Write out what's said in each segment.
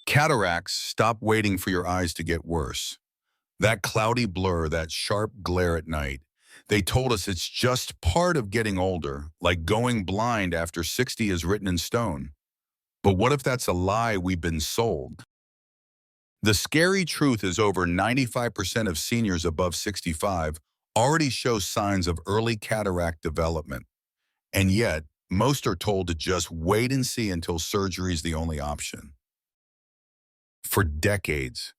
Cataracts, stop waiting for your eyes to get worse. That cloudy blur, that sharp glare at night, they told us it's just part of getting older, like going blind after 60 is written in stone. But what if that's a lie we've been sold? The scary truth is over 95% of seniors above 65 already show signs of early cataract development. And yet, most are told to just wait and see until surgery is the only option. For decades,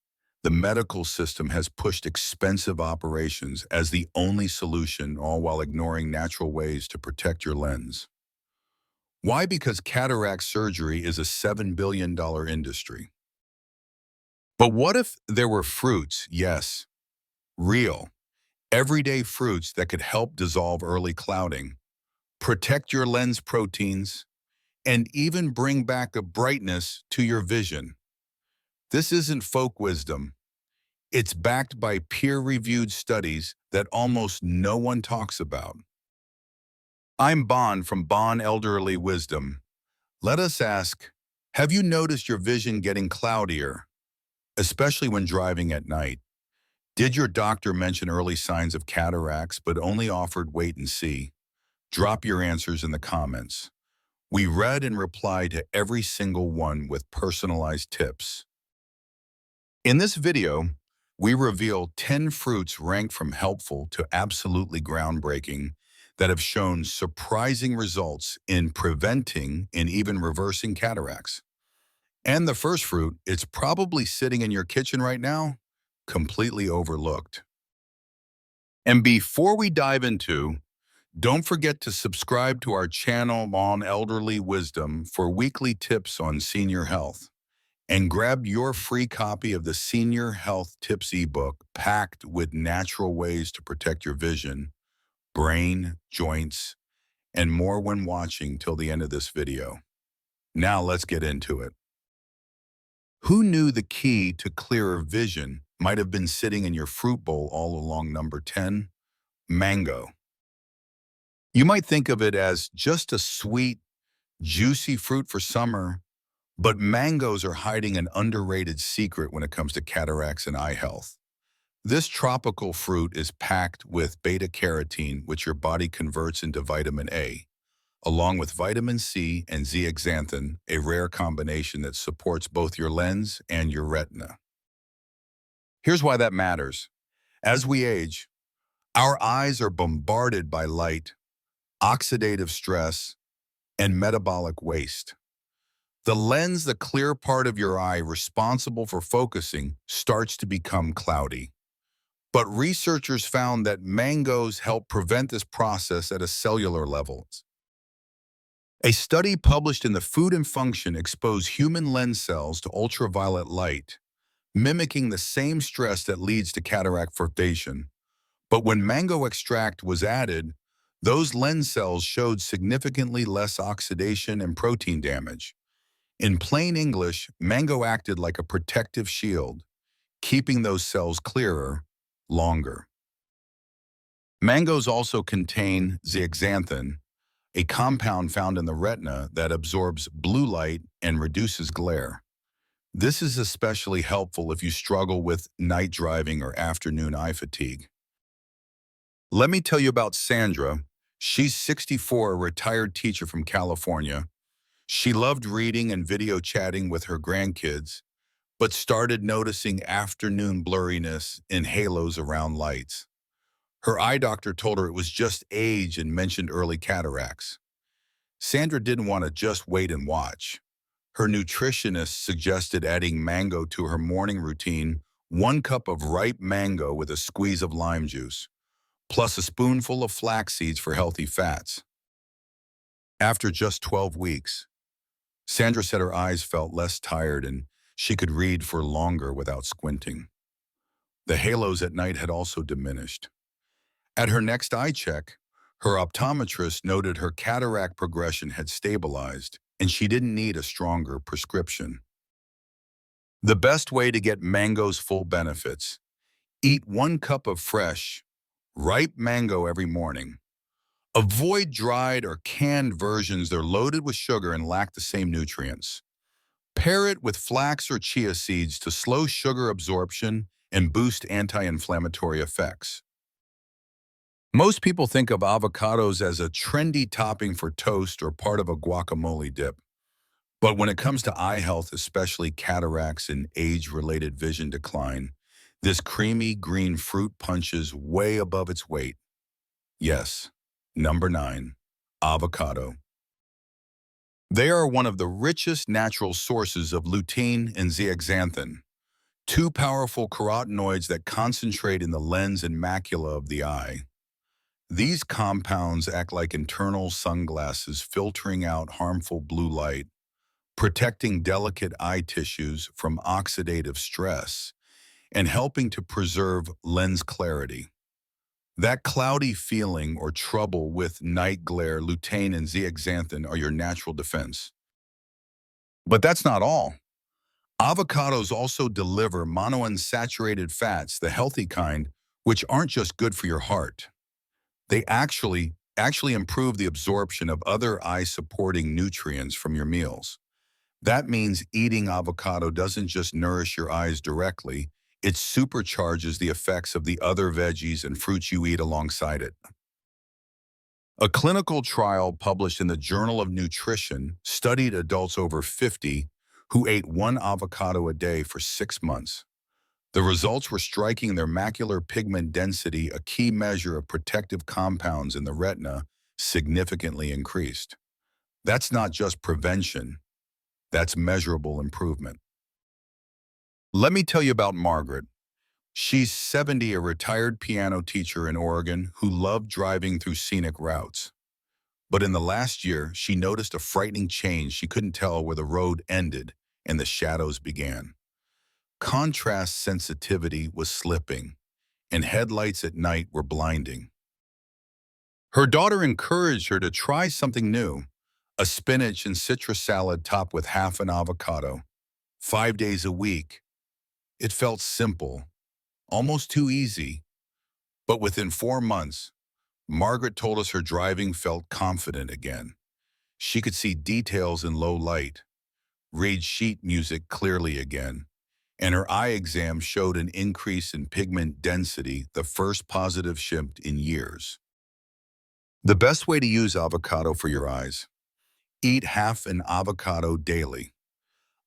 the medical system has pushed expensive operations as the only solution, all while ignoring natural ways to protect your lens. Why? Because cataract surgery is a $7 billion industry. But what if there were fruits, yes, real, everyday fruits that could help dissolve early clouding, protect your lens proteins, and even bring back a brightness to your vision? This isn't folk wisdom. It's backed by peer-reviewed studies that almost no one talks about. I'm Bon from Bon Elderly Wisdom. Let us ask, have you noticed your vision getting cloudier, especially when driving at night? Did your doctor mention early signs of cataracts but only offered wait and see? Drop your answers in the comments. We read and replied to every single one with personalized tips. In this video, we reveal 10 fruits ranked from helpful to absolutely groundbreaking that have shown surprising results in preventing and even reversing cataracts. And the first fruit, it's probably sitting in your kitchen right now, completely overlooked. And before we dive into, don't forget to subscribe to our channel on Elderly Wisdom for weekly tips on senior health. And grab your free copy of the Senior Health Tips ebook packed with natural ways to protect your vision, brain, joints, and more when watching till the end of this video. Now let's get into it. Who knew the key to clearer vision might have been sitting in your fruit bowl all along? Number 10, mango. You might think of it as just a sweet, juicy fruit for summer, but mangoes are hiding an underrated secret when it comes to cataracts and eye health. This tropical fruit is packed with beta-carotene, which your body converts into vitamin A, along with vitamin C and zeaxanthin, a rare combination that supports both your lens and your retina. Here's why that matters. As we age, our eyes are bombarded by light, oxidative stress, and metabolic waste. The lens, the clear part of your eye responsible for focusing, starts to become cloudy. But researchers found that mangoes help prevent this process at a cellular level. A study published in the Food and Function exposed human lens cells to ultraviolet light, mimicking the same stress that leads to cataract formation. But when mango extract was added, those lens cells showed significantly less oxidation and protein damage. In plain English, mango acted like a protective shield, keeping those cells clearer longer. Mangoes also contain zeaxanthin, a compound found in the retina that absorbs blue light and reduces glare. This is especially helpful if you struggle with night driving or afternoon eye fatigue. Let me tell you about Sandra. She's 64, a retired teacher from California. She loved reading and video chatting with her grandkids, but started noticing afternoon blurriness and halos around lights. Her eye doctor told her it was just age and mentioned early cataracts. Sandra didn't want to just wait and watch. Her nutritionist suggested adding mango to her morning routine, 1 cup of ripe mango with a squeeze of lime juice, plus a spoonful of flax seeds for healthy fats. After just 12 weeks, Sandra said her eyes felt less tired and she could read for longer without squinting. The halos at night had also diminished. At her next eye check, her optometrist noted her cataract progression had stabilized and she didn't need a stronger prescription. The best way to get mango's full benefits: eat 1 cup of fresh, ripe mango every morning. Avoid dried or canned versions. They're loaded with sugar and lack the same nutrients. Pair it with flax or chia seeds to slow sugar absorption and boost anti-inflammatory effects. Most people think of avocados as a trendy topping for toast or part of a guacamole dip. But when it comes to eye health, especially cataracts and age-related vision decline, this creamy green fruit punches way above its weight. Yes, number 9, avocado. They are one of the richest natural sources of lutein and zeaxanthin, two powerful carotenoids that concentrate in the lens and macula of the eye. These compounds act like internal sunglasses filtering out harmful blue light, protecting delicate eye tissues from oxidative stress, and helping to preserve lens clarity. That cloudy feeling or trouble with night glare, lutein and zeaxanthin are your natural defense. But that's not all. Avocados also deliver monounsaturated fats, the healthy kind, which aren't just good for your heart. They actually improve the absorption of other eye-supporting nutrients from your meals. That means eating avocado doesn't just nourish your eyes directly, it supercharges the effects of the other veggies and fruits you eat alongside it. A clinical trial published in the Journal of Nutrition studied adults over 50 who ate one avocado a day for 6 months. The results were striking. Their macular pigment density, a key measure of protective compounds in the retina, significantly increased. That's not just prevention, that's measurable improvement. Let me tell you about Margaret. She's 70, a retired piano teacher in Oregon who loved driving through scenic routes. But in the last year, she noticed a frightening change. She couldn't tell where the road ended and the shadows began. Contrast sensitivity was slipping, and headlights at night were blinding. Her daughter encouraged her to try something new, a spinach and citrus salad topped with half an avocado, 5 days a week. It felt simple, almost too easy. But within 4 months, Margaret told us her driving felt confident again. She could see details in low light, read sheet music clearly again, and her eye exam showed an increase in pigment density, the first positive shift in years. The best way to use avocado for your eyes: eat half an avocado daily,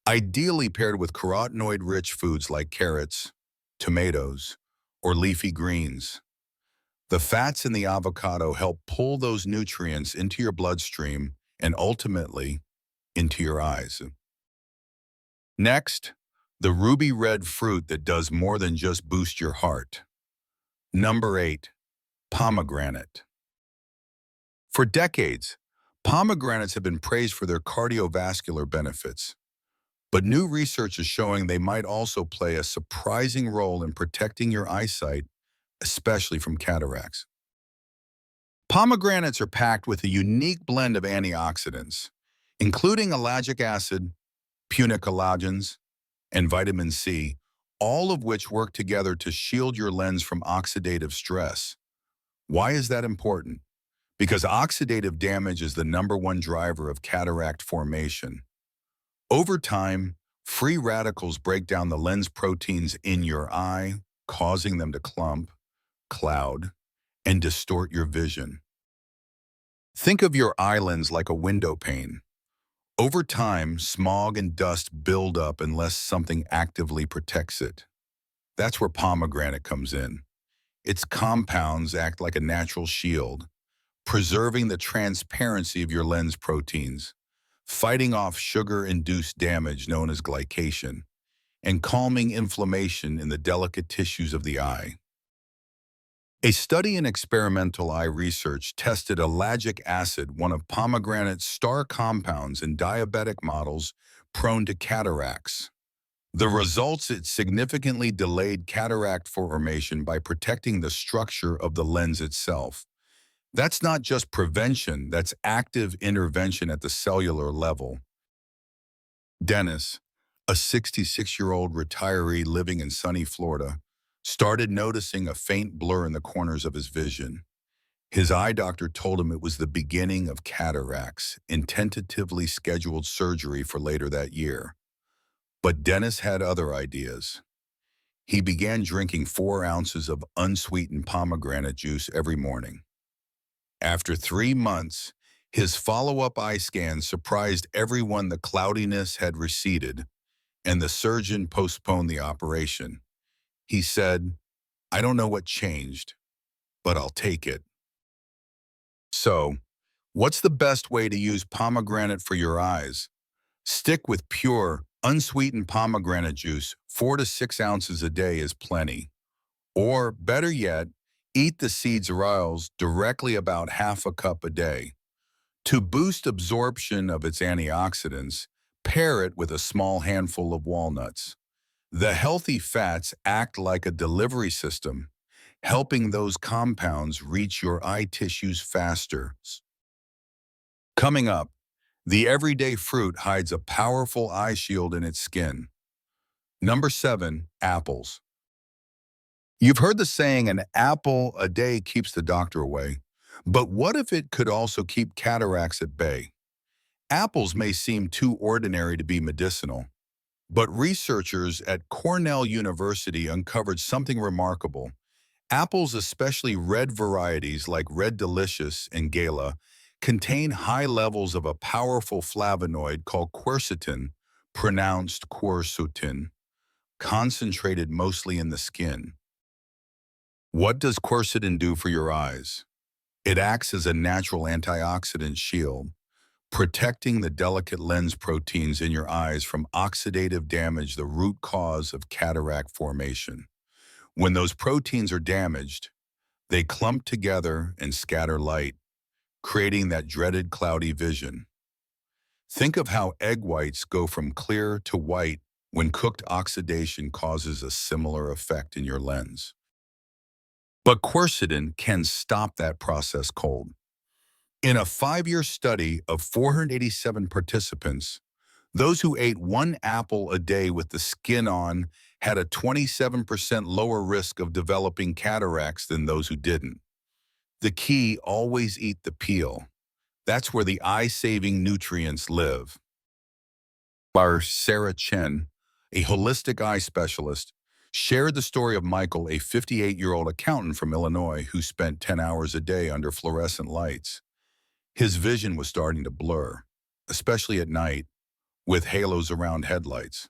ideally paired with carotenoid-rich foods like carrots, tomatoes, or leafy greens. The fats in the avocado help pull those nutrients into your bloodstream and ultimately into your eyes. Next, the ruby red fruit that does more than just boost your heart. Number 8, pomegranate. For decades, pomegranates have been praised for their cardiovascular benefits, but new research is showing they might also play a surprising role in protecting your eyesight, especially from cataracts. Pomegranates are packed with a unique blend of antioxidants, including ellagic acid, punicalagins, and vitamin C, all of which work together to shield your lens from oxidative stress. Why is that important? Because oxidative damage is the #1 driver of cataract formation. Over time, free radicals break down the lens proteins in your eye, causing them to clump, cloud, and distort your vision. Think of your eye lens like a window pane. Over time, smog and dust build up unless something actively protects it. That's where pomegranate comes in. Its compounds act like a natural shield, preserving the transparency of your lens proteins, fighting off sugar-induced damage known as glycation, and calming inflammation in the delicate tissues of the eye. A study in experimental eye research tested ellagic acid, one of pomegranate's star compounds, in diabetic models prone to cataracts. The results: it significantly delayed cataract formation by protecting the structure of the lens itself. That's not just prevention, that's active intervention at the cellular level. Dennis, a 66-year-old retiree living in sunny Florida, started noticing a faint blur in the corners of his vision. His eye doctor told him it was the beginning of cataracts and tentatively scheduled surgery for later that year. But Dennis had other ideas. He began drinking 4 ounces of unsweetened pomegranate juice every morning. After 3 months, his follow-up eye scan surprised everyone. The cloudiness had receded, and the surgeon postponed the operation. He said, "I don't know what changed, but I'll take it." So, what's the best way to use pomegranate for your eyes? Stick with pure, unsweetened pomegranate juice. 4 to 6 ounces a day is plenty. Or, better yet, eat the seeds or oils directly, about half a cup a day. To boost absorption of its antioxidants, pair it with a small handful of walnuts. The healthy fats act like a delivery system, helping those compounds reach your eye tissues faster. Coming up, the everyday fruit hides a powerful eye shield in its skin. Number 7, apples. You've heard the saying, an apple a day keeps the doctor away. But what if it could also keep cataracts at bay? Apples may seem too ordinary to be medicinal, but researchers at Cornell University uncovered something remarkable. Apples, especially red varieties like Red Delicious and Gala, contain high levels of a powerful flavonoid called quercetin, pronounced quercetin, concentrated mostly in the skin. What does quercetin do for your eyes? It acts as a natural antioxidant shield, protecting the delicate lens proteins in your eyes from oxidative damage, the root cause of cataract formation. When those proteins are damaged, they clump together and scatter light, creating that dreaded cloudy vision. Think of how egg whites go from clear to white when cooked. Oxidation causes a similar effect in your lens. But quercetin can stop that process cold. In a 5-year study of 487 participants, those who ate 1 apple a day with the skin on had a 27% lower risk of developing cataracts than those who didn't. The key: always eat the peel. That's where the eye-saving nutrients live. Our Sarah Chen, a holistic eye specialist, shared the story of Michael, a 58-year-old accountant from Illinois who spent 10 hours a day under fluorescent lights. His vision was starting to blur, especially at night, with halos around headlights.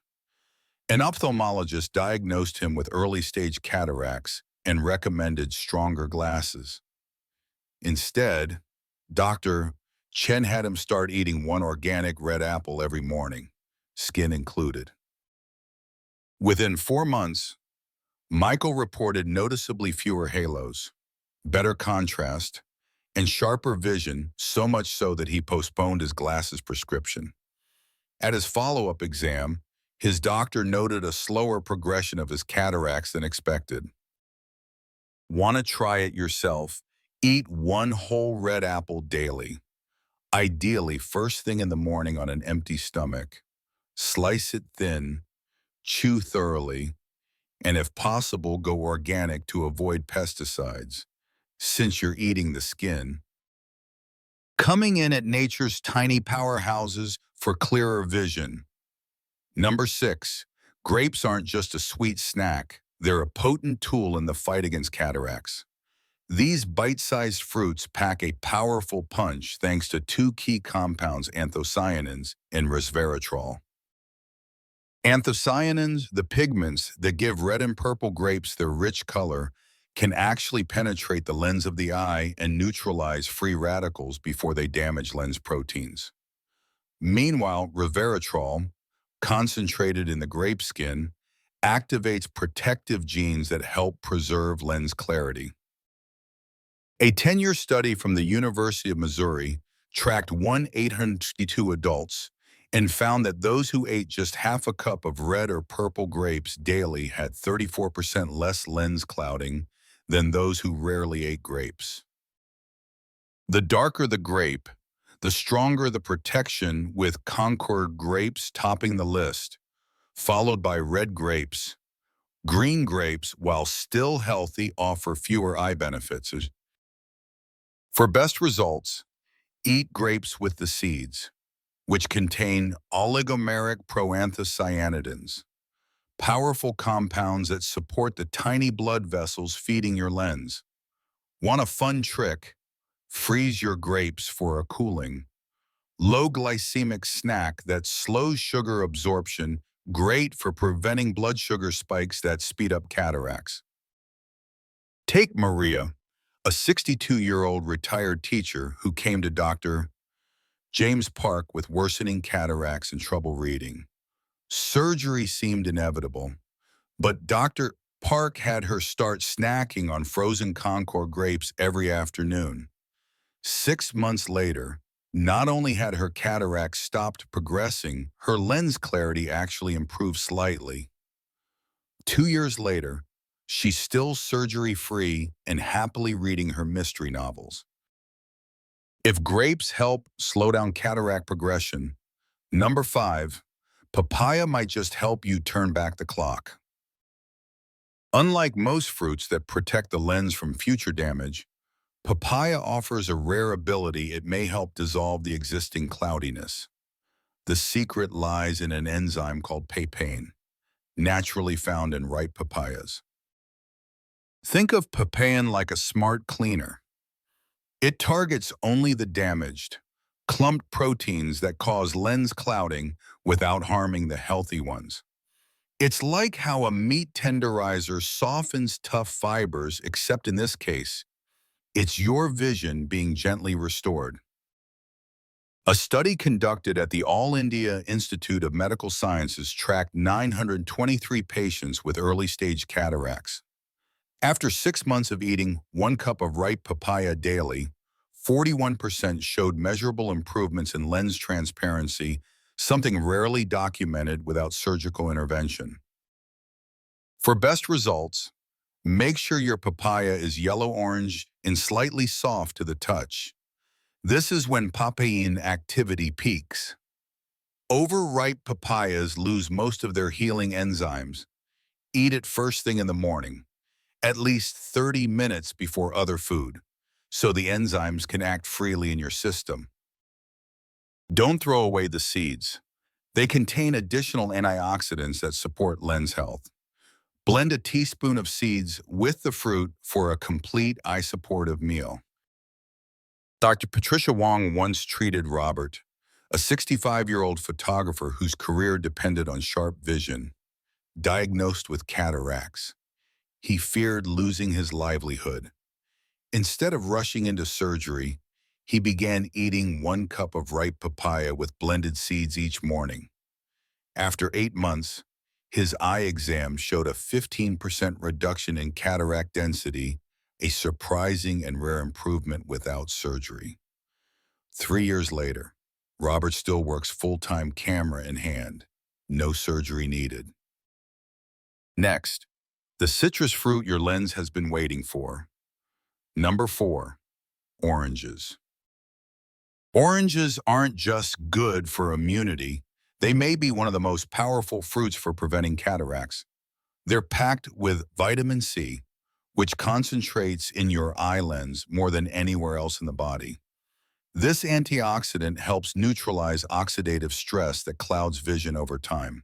An ophthalmologist diagnosed him with early-stage cataracts and recommended stronger glasses. Instead, Dr. Chen had him start eating 1 organic red apple every morning, skin included. Within 4 months, Michael reported noticeably fewer halos, better contrast, and sharper vision, so much so that he postponed his glasses prescription. At his follow-up exam, his doctor noted a slower progression of his cataracts than expected. Want to try it yourself? Eat 1 whole red apple daily, ideally first thing in the morning on an empty stomach. Slice it thin, chew thoroughly, and if possible, go organic to avoid pesticides, since you're eating the skin. Coming in at nature's tiny powerhouses for clearer vision. Number 6, grapes aren't just a sweet snack. They're a potent tool in the fight against cataracts. These bite-sized fruits pack a powerful punch thanks to 2 key compounds, anthocyanins and resveratrol. Anthocyanins, the pigments that give red and purple grapes their rich color, can actually penetrate the lens of the eye and neutralize free radicals before they damage lens proteins. Meanwhile, resveratrol, concentrated in the grape skin, activates protective genes that help preserve lens clarity. A 10-year study from the University of Missouri tracked 862 adults and found that those who ate just half a cup of red or purple grapes daily had 34% less lens clouding than those who rarely ate grapes. The darker the grape, the stronger the protection, with Concord grapes topping the list, followed by red grapes. Green grapes, while still healthy, offer fewer eye benefits. For best results, eat grapes with the seeds. which contain oligomeric proanthocyanidins, powerful compounds that support the tiny blood vessels feeding your lens. Want a fun trick? Freeze your grapes for a cooling, low glycemic snack that slows sugar absorption, great for preventing blood sugar spikes that speed up cataracts. Take Maria, a 62-year-old retired teacher who came to Dr. James Park with worsening cataracts and trouble reading. Surgery seemed inevitable, but Dr. Park had her start snacking on frozen Concord grapes every afternoon. 6 months later, not only had her cataracts stopped progressing, her lens clarity actually improved slightly. 2 years later, she's still surgery-free and happily reading her mystery novels. If grapes help slow down cataract progression, number 5, papaya might just help you turn back the clock. Unlike most fruits that protect the lens from future damage, papaya offers a rare ability. It may help dissolve the existing cloudiness. The secret lies in an enzyme called papain, naturally found in ripe papayas. Think of papain like a smart cleaner. It targets only the damaged, clumped proteins that cause lens clouding without harming the healthy ones. It's like how a meat tenderizer softens tough fibers, except in this case, it's your vision being gently restored. A study conducted at the All India Institute of Medical Sciences tracked 923 patients with early-stage cataracts. After 6 months of eating 1 cup of ripe papaya daily, 41% showed measurable improvements in lens transparency, something rarely documented without surgical intervention. For best results, make sure your papaya is yellow-orange and slightly soft to the touch. This is when papain activity peaks. Overripe papayas lose most of their healing enzymes. Eat it first thing in the morning, at least 30 minutes before other food, so the enzymes can act freely in your system. Don't throw away the seeds. They contain additional antioxidants that support lens health. Blend a teaspoon of seeds with the fruit for a complete eye-supportive meal. Dr. Patricia Wong once treated Robert, a 65-year-old photographer whose career depended on sharp vision, diagnosed with cataracts. He feared losing his livelihood. Instead of rushing into surgery, he began eating 1 cup of ripe papaya with blended seeds each morning. After 8 months, his eye exam showed a 15% reduction in cataract density, a surprising and rare improvement without surgery. 3 years later, Robert still works full-time, camera in hand. No surgery needed. Next, the citrus fruit your lens has been waiting for. Number 4, oranges. Oranges aren't just good for immunity. They may be one of the most powerful fruits for preventing cataracts. They're packed with vitamin C, which concentrates in your eye lens more than anywhere else in the body. This antioxidant helps neutralize oxidative stress that clouds vision over time.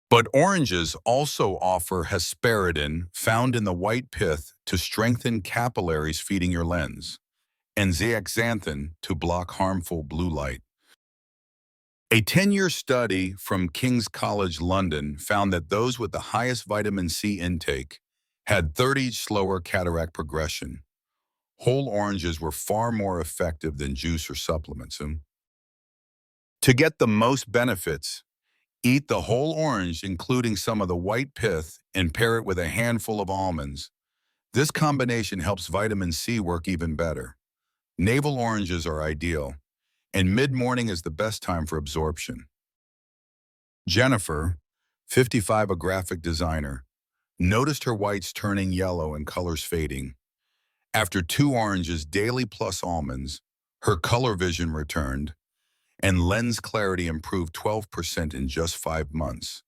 But oranges also offer hesperidin, found in the white pith, to strengthen capillaries feeding your lens, and zeaxanthin to block harmful blue light. A 10-year study from King's College London found that those with the highest vitamin C intake had 30 slower cataract progression. Whole oranges were far more effective than juice or supplements. To get the most benefits, eat the whole orange, including some of the white pith, and pair it with a handful of almonds. This combination helps vitamin C work even better. Navel oranges are ideal, and mid-morning is the best time for absorption. Jennifer, 55, a graphic designer, noticed her whites turning yellow and colors fading. After 2 oranges daily plus almonds, her color vision returned, and lens clarity improved 12% in just 5 months.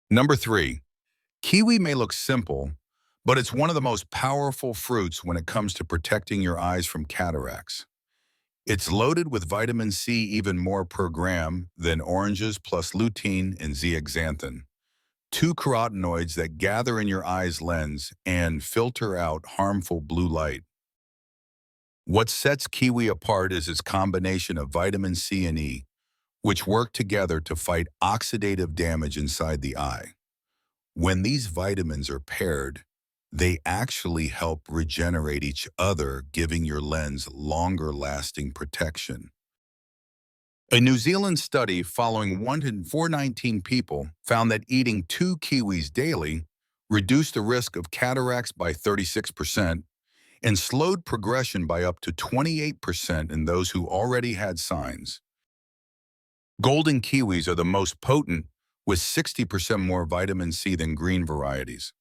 Number 3, kiwi may look simple, but it's one of the most powerful fruits when it comes to protecting your eyes from cataracts. It's loaded with vitamin C even more per gram than oranges plus lutein and zeaxanthin, two carotenoids that gather in your eye's lens and filter out harmful blue light. What sets kiwi apart is its combination of vitamin C and E, which work together to fight oxidative damage inside the eye. When these vitamins are paired, they actually help regenerate each other, giving your lens longer-lasting protection. A New Zealand study following 419 people found that eating 2 kiwis daily reduced the risk of cataracts by 36% and slowed progression by up to 28% in those who already had signs. Golden kiwis are the most potent, with 60% more vitamin C than green varieties.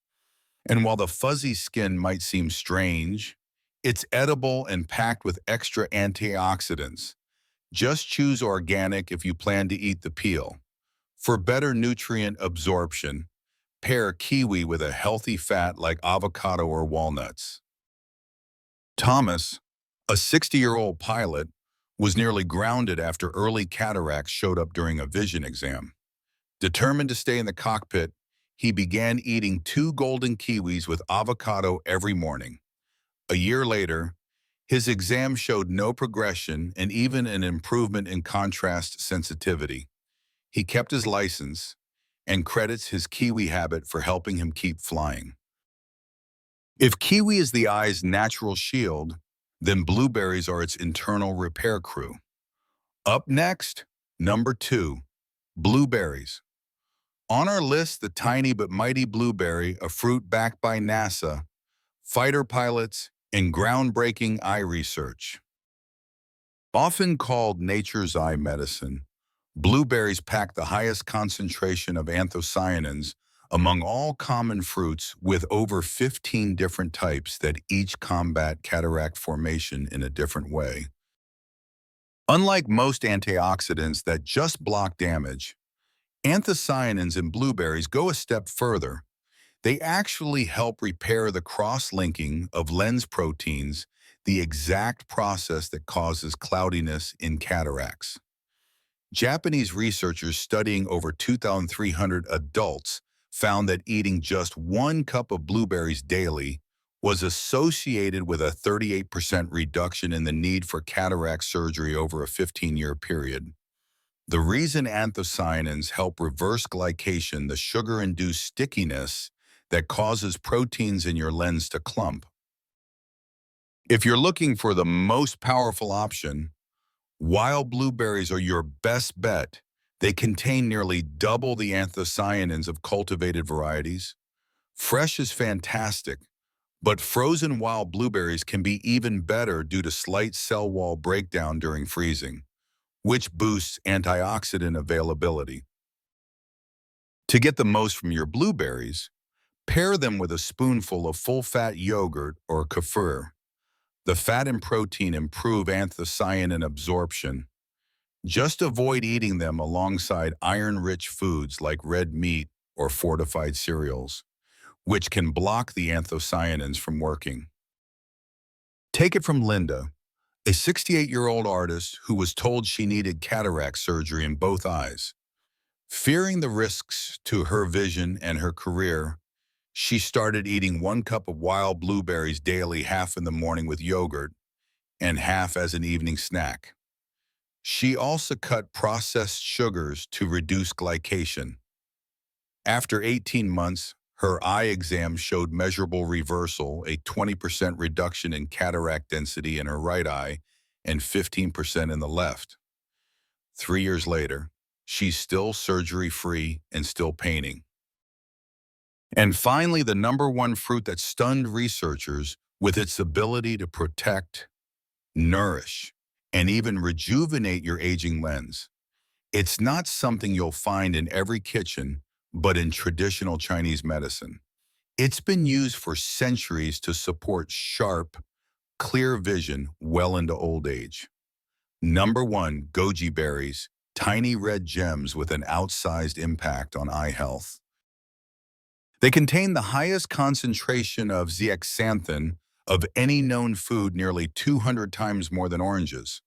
And while the fuzzy skin might seem strange, it's edible and packed with extra antioxidants. Just choose organic if you plan to eat the peel. For better nutrient absorption, pair kiwi with a healthy fat like avocado or walnuts. Thomas, a 60-year-old pilot, was nearly grounded after early cataracts showed up during a vision exam. Determined to stay in the cockpit, he began eating 2 golden kiwis with avocado every morning. A year later, his exam showed no progression and even an improvement in contrast sensitivity. He kept his license and credits his kiwi habit for helping him keep flying. If kiwi is the eye's natural shield, then blueberries are its internal repair crew. Up next, number 2, blueberries. On our list, the tiny but mighty blueberry, a fruit backed by NASA, fighter pilots, and groundbreaking eye research. Often called nature's eye medicine, blueberries pack the highest concentration of anthocyanins among all common fruits, with over 15 different types that each combat cataract formation in a different way. Unlike most antioxidants that just block damage, anthocyanins in blueberries go a step further. They actually help repair the cross-linking of lens proteins, the exact process that causes cloudiness in cataracts. Japanese researchers studying over 2,300 adults found that eating just 1 cup of blueberries daily was associated with a 38% reduction in the need for cataract surgery over a 15-year period. The reason anthocyanins help reverse glycation, the sugar-induced stickiness that causes proteins in your lens to clump. If you're looking for the most powerful option, wild blueberries are your best bet. They contain nearly double the anthocyanins of cultivated varieties. Fresh is fantastic, but frozen wild blueberries can be even better due to slight cell wall breakdown during freezing, which boosts antioxidant availability. To get the most from your blueberries, pair them with a spoonful of full-fat yogurt or kefir. The fat and protein improve anthocyanin absorption. Just avoid eating them alongside iron-rich foods like red meat or fortified cereals, which can block the anthocyanins from working. Take it from Linda, a 68-year-old artist who was told she needed cataract surgery in both eyes. Fearing the risks to her vision and her career, she started eating 1 cup of wild blueberries daily, half in the morning with yogurt and half as an evening snack. She also cut processed sugars to reduce glycation. After 18 months, her eye exam showed measurable reversal, a 20% reduction in cataract density in her right eye and 15% in the left. 3 years later, she's still surgery-free and still painting. And finally, the #1 fruit that stunned researchers with its ability to protect, nourish, and even rejuvenate your aging lens. It's not something you'll find in every kitchen, but in traditional Chinese medicine. It's been used for centuries to support sharp, clear vision well into old age. #1, goji berries, tiny red gems with an outsized impact on eye health. They contain the highest concentration of zeaxanthin of any known food, nearly 200 times more than oranges.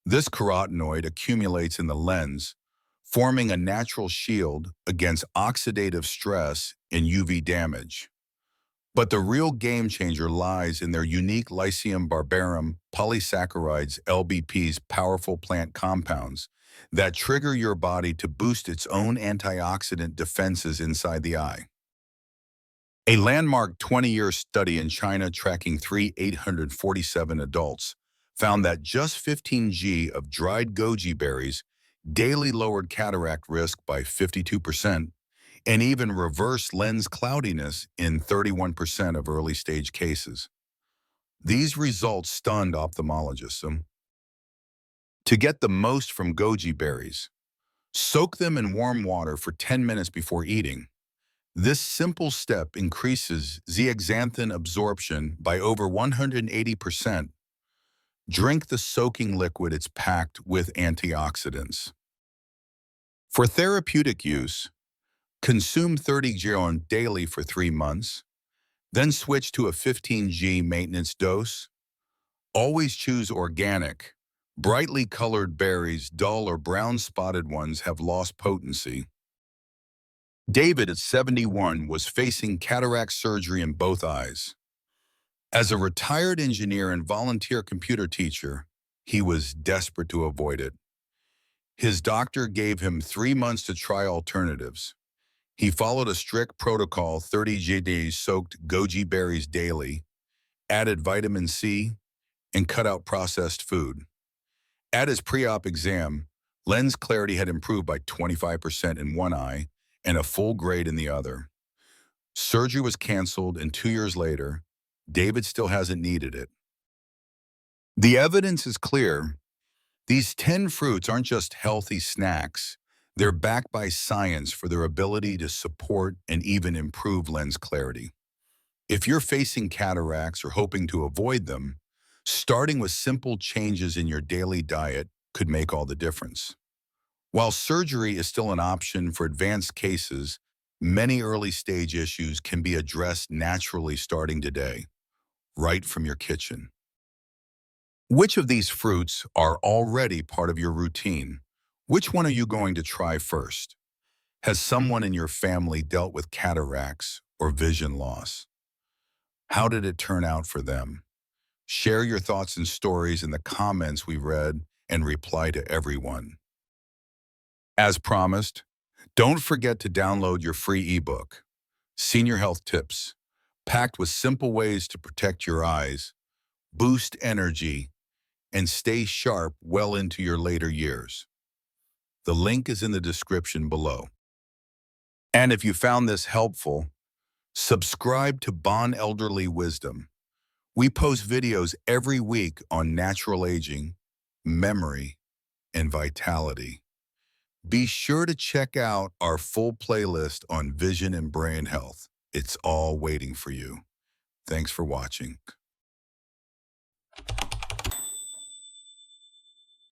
This carotenoid accumulates in the lens, forming a natural shield against oxidative stress and UV damage. But the real game changer lies in their unique Lycium barbarum polysaccharides LBP's powerful plant compounds that trigger your body to boost its own antioxidant defenses inside the eye. A landmark 20-year study in China tracking 847 adults found that just 15 g of dried goji berries daily lowered cataract risk by 52% and even reversed lens cloudiness in 31% of early-stage cases. These results stunned ophthalmologists. To get the most from goji berries, soak them in warm water for 10 minutes before eating. This simple step increases zeaxanthin absorption by over 180%. Drink the soaking liquid. It's packed with antioxidants. For therapeutic use, consume 30 g daily for 3 months, then switch to a 15 g maintenance dose. Always choose organic. Brightly colored berries, dull or brown spotted ones have lost potency. David, at 71, was facing cataract surgery in both eyes. As a retired engineer and volunteer computer teacher, he was desperate to avoid it. His doctor gave him 3 months to try alternatives. He followed a strict protocol: 30 days soaked goji berries daily, added vitamin C, and cut out processed food. At his pre-op exam, lens clarity had improved by 25% in one eye and a full grade in the other. Surgery was canceled, and 2 years later, David still hasn't needed it. The evidence is clear. These 10 fruits aren't just healthy snacks. They're backed by science for their ability to support and even improve lens clarity. If you're facing cataracts or hoping to avoid them, starting with simple changes in your daily diet could make all the difference. While surgery is still an option for advanced cases, many early-stage issues can be addressed naturally starting today, right from your kitchen. Which of these fruits are already part of your routine? Which one are you going to try first? Has someone in your family dealt with cataracts or vision loss? How did it turn out for them? Share your thoughts and stories in the comments we read and reply to everyone. As promised, don't forget to download your free ebook, Senior Health Tips, packed with simple ways to protect your eyes, boost energy, and stay sharp well into your later years. The link is in the description below. And if you found this helpful, subscribe to Bond Elderly Wisdom. We post videos every week on natural aging, memory, and vitality. Be sure to check out our full playlist on vision and brain health. It's all waiting for you. Thanks for watching.